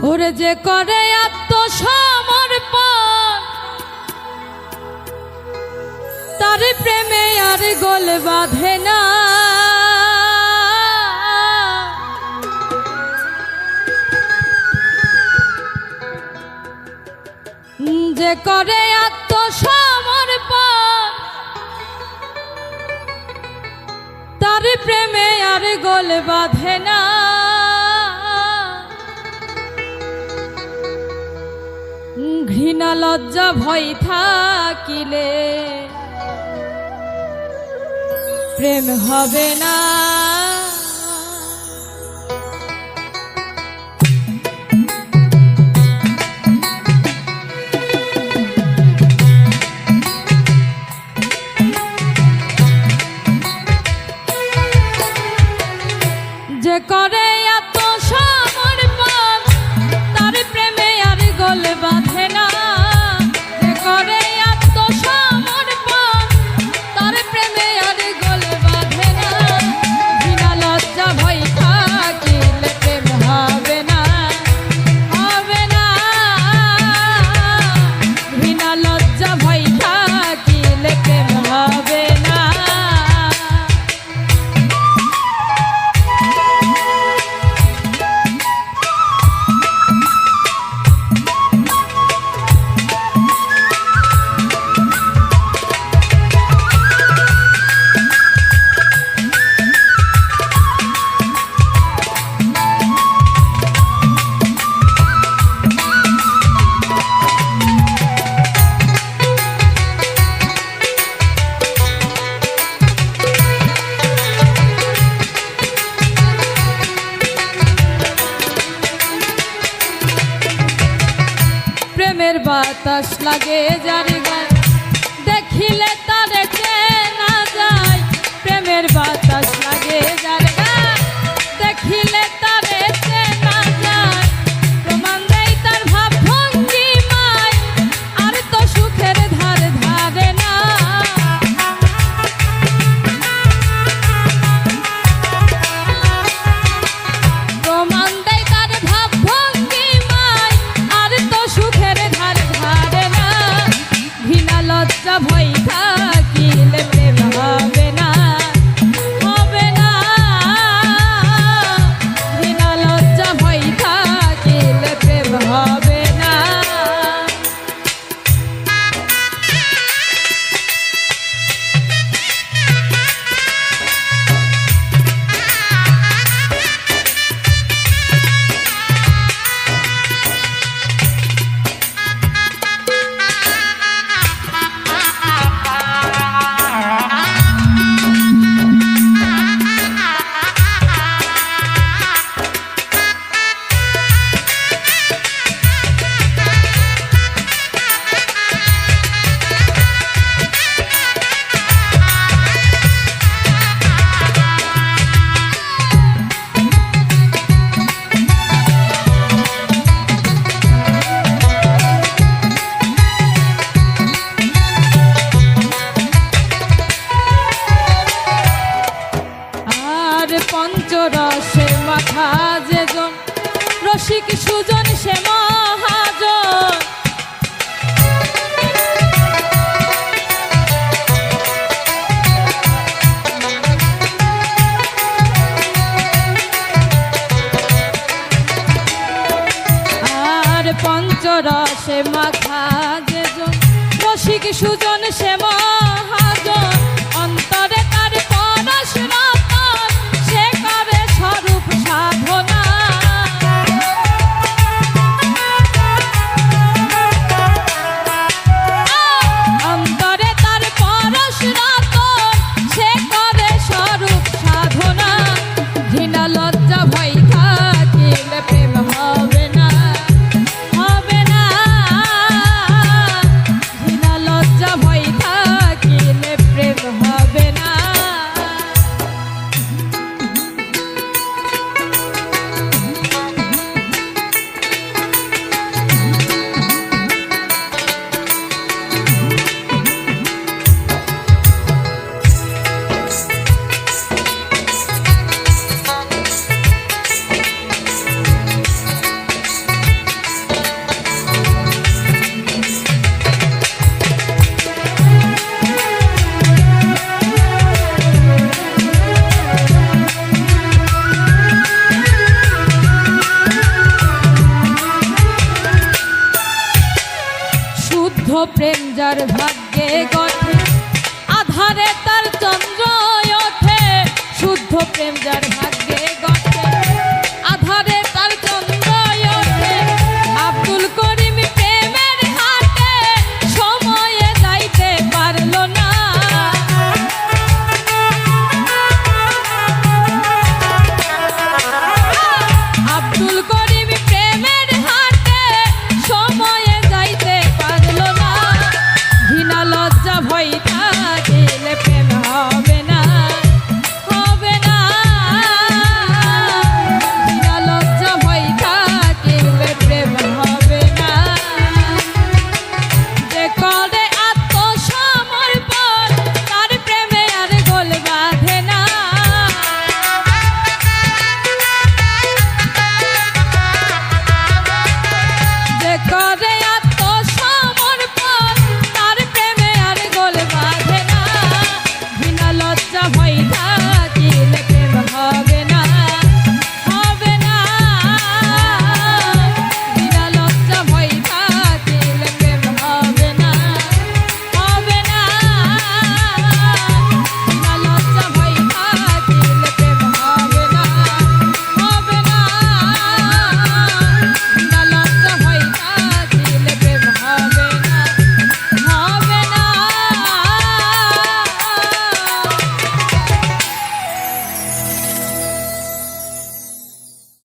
ওরে যে করে আত্মসমর্পণ তার প্রেমে আর গোল বাঁধে না। যে করে আত্মসমর্পণ তার প্রেমে আর গোল বাঁধে না। ঘৃণা লজ্জা ভয় থাকিলে প্রেম হবে না। যে করে আত্মসমর্পণ তার প্রেমে আর গোল বাঁধে না। যে করে আত্মসমর্পণ তার প্রেমে আর গোল বাঁধে না। ঘৃণা লজ্জা ভয় থাকিলে প্রেম হবে না, হবে না। ঘৃণা লজ্জা ভয় থাকিলে প্রেম হবে না। প্রেমের বাতাস লাগে যার গায়ে দেখিলে তারে চেনা যায়। প্রেমের বাতাস লাগে যার গায়ে দেখিলে তারে চেনা যায়। প্রমাণ দেয় তার ভাব ভঙ্গিমায় আর তো সুখের ধার ধারে না। প্রমাণ দেয় তার ভাব ভঙ্গিমায় আর তো সুখের ধার ধারে না। ঘৃণা লজ্জা ভয় থাকিলে প্রেম হবে না, হবে না। ঘৃণা লজ্জা ভয় থাকিলে প্রেম হবে না। পঞ্চরসের মাথা যেজন রসিক সুজন সে মহাজন। আর পঞ্চরসে মাথা যেজন রসিক সুজন সে মহাজন। অন্তরে তার পরশ রতন সে করে স্বরূপ সাধনা। অন্তরে তার পরশ রতন সে করে স্বরূপ সাধনা। ঘৃণা লজ্জা ভয় থাকিলে প্রেম হবে না, হবে না। ঘৃণা লজ্জা ভয় থাকিলে প্রেম যার ভাগ্যে গঠে আধারে তার চন্দ্র ওঠে শুদ্ধ প্রেম যার ভাগ্যে